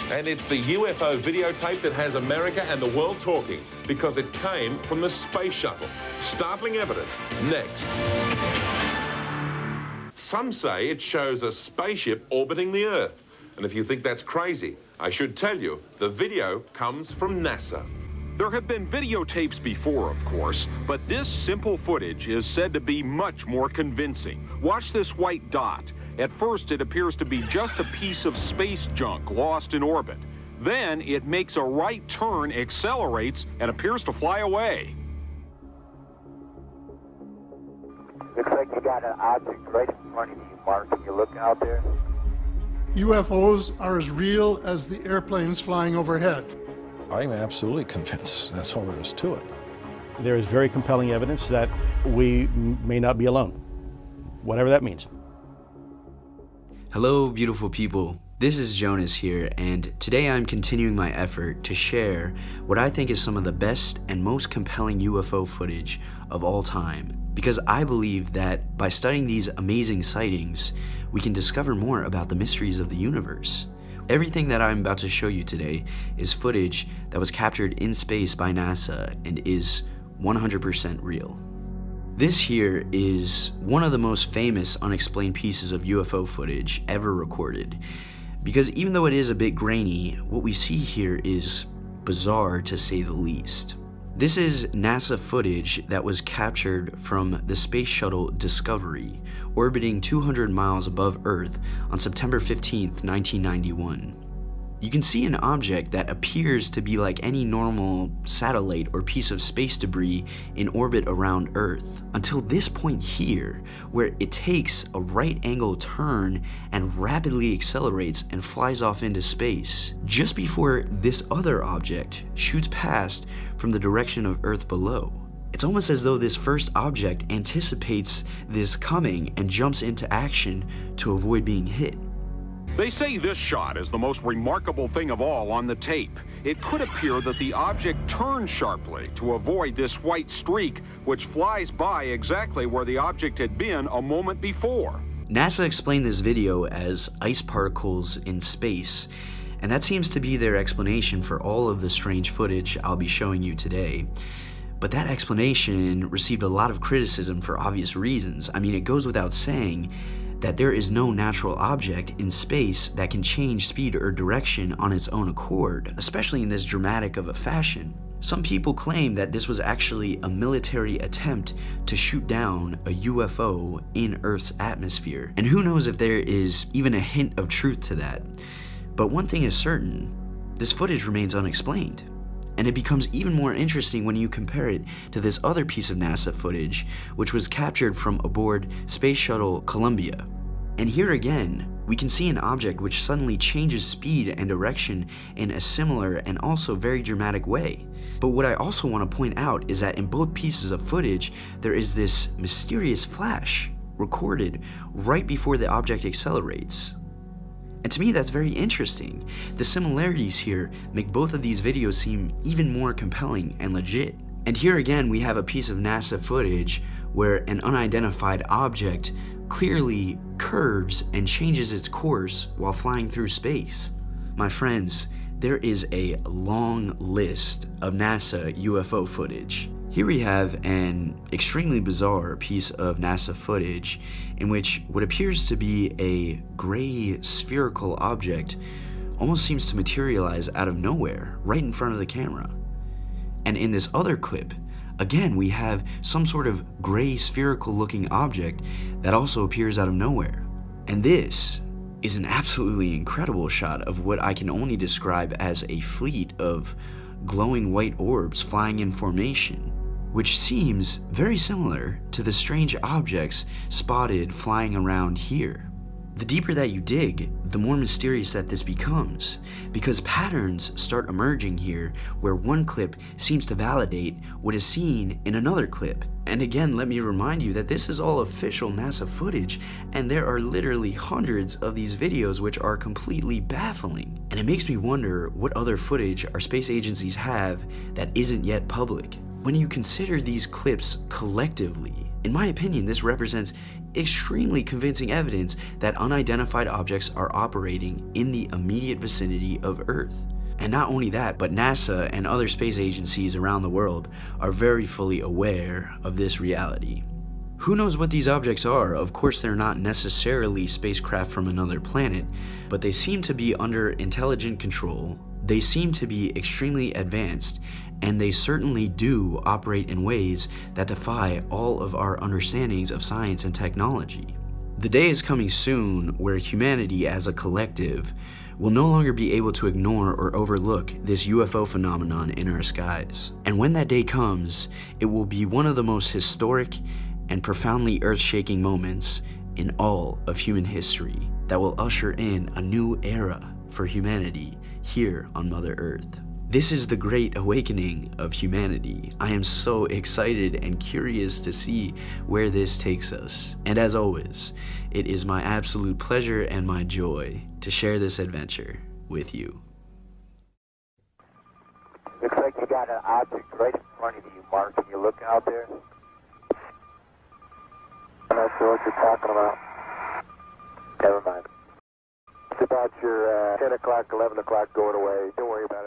And it's the UFO videotape that has America and the world talking because it came from the space shuttle. Startling evidence. Next. Some say it shows a spaceship orbiting the Earth. And if you think that's crazy, I should tell you, the video comes from NASA. There have been videotapes before, of course, but this simple footage is said to be much more convincing. Watch this white dot. At first, it appears to be just a piece of space junk lost in orbit. Then it makes a right turn, accelerates, and appears to fly away. Looks like you got an object right in front of you, Mark. Are you looking out there? UFOs are as real as the airplanes flying overhead. I'm absolutely convinced. That's all there is to it. There is very compelling evidence that we may not be alone, whatever that means. Hello, beautiful people. This is Jonas here, and today I'm continuing my effort to share what I think is some of the best and most compelling UFO footage of all time, because I believe that by studying these amazing sightings, we can discover more about the mysteries of the universe. Everything that I'm about to show you today is footage that was captured in space by NASA and is 100% real. This here is one of the most famous unexplained pieces of UFO footage ever recorded, because even though it is a bit grainy, what we see here is bizarre to say the least. This is NASA footage that was captured from the space shuttle Discovery, orbiting 200 miles above Earth on September 15th, 1991. You can see an object that appears to be like any normal satellite or piece of space debris in orbit around Earth, until this point here, where it takes a right angle turn and rapidly accelerates and flies off into space, just before this other object shoots past from the direction of Earth below. It's almost as though this first object anticipates this coming and jumps into action to avoid being hit. They say this shot is the most remarkable thing of all on the tape. It could appear that the object turned sharply to avoid this white streak, which flies by exactly where the object had been a moment before. NASA explained this video as ice particles in space, and that seems to be their explanation for all of the strange footage I'll be showing you today. But that explanation received a lot of criticism for obvious reasons. I mean, it goes without saying that there is no natural object in space that can change speed or direction on its own accord, especially in this dramatic of a fashion. Some people claim that this was actually a military attempt to shoot down a UFO in Earth's atmosphere. And who knows if there is even a hint of truth to that. But one thing is certain, this footage remains unexplained. And it becomes even more interesting when you compare it to this other piece of NASA footage, which was captured from aboard Space Shuttle Columbia. And here again, we can see an object which suddenly changes speed and direction in a similar and also very dramatic way. But what I also want to point out is that in both pieces of footage, there is this mysterious flash recorded right before the object accelerates. And to me, that's very interesting. The similarities here make both of these videos seem even more compelling and legit. And here again, we have a piece of NASA footage where an unidentified object clearly curves and changes its course while flying through space. My friends, there is a long list of NASA UFO footage. Here we have an extremely bizarre piece of NASA footage in which what appears to be a gray spherical object almost seems to materialize out of nowhere right in front of the camera. And in this other clip, again, we have some sort of gray spherical looking object that also appears out of nowhere. And this is an absolutely incredible shot of what I can only describe as a fleet of glowing white orbs flying in formation, which seems very similar to the strange objects spotted flying around here. The deeper that you dig, the more mysterious that this becomes, because patterns start emerging here where one clip seems to validate what is seen in another clip. And again, let me remind you that this is all official NASA footage, and there are literally hundreds of these videos which are completely baffling. And it makes me wonder what other footage our space agencies have that isn't yet public. When you consider these clips collectively, in my opinion, this represents extremely convincing evidence that unidentified objects are operating in the immediate vicinity of Earth. And not only that, but NASA and other space agencies around the world are very fully aware of this reality. Who knows what these objects are? Of course, they're not necessarily spacecraft from another planet, but they seem to be under intelligent control, they seem to be extremely advanced, and they certainly do operate in ways that defy all of our understandings of science and technology. The day is coming soon where humanity as a collective will no longer be able to ignore or overlook this UFO phenomenon in our skies. And when that day comes, it will be one of the most historic and profoundly earth-shaking moments in all of human history that will usher in a new era for humanity here on Mother Earth. This is the great awakening of humanity. I am so excited and curious to see where this takes us. And as always, it is my absolute pleasure and my joy to share this adventure with you. Looks like you got an object right in front of you, Mark. Can you look out there? I'm not sure what you're talking about. Never mind. It's about your 10 o'clock, 11 o'clock going away. Don't worry about it.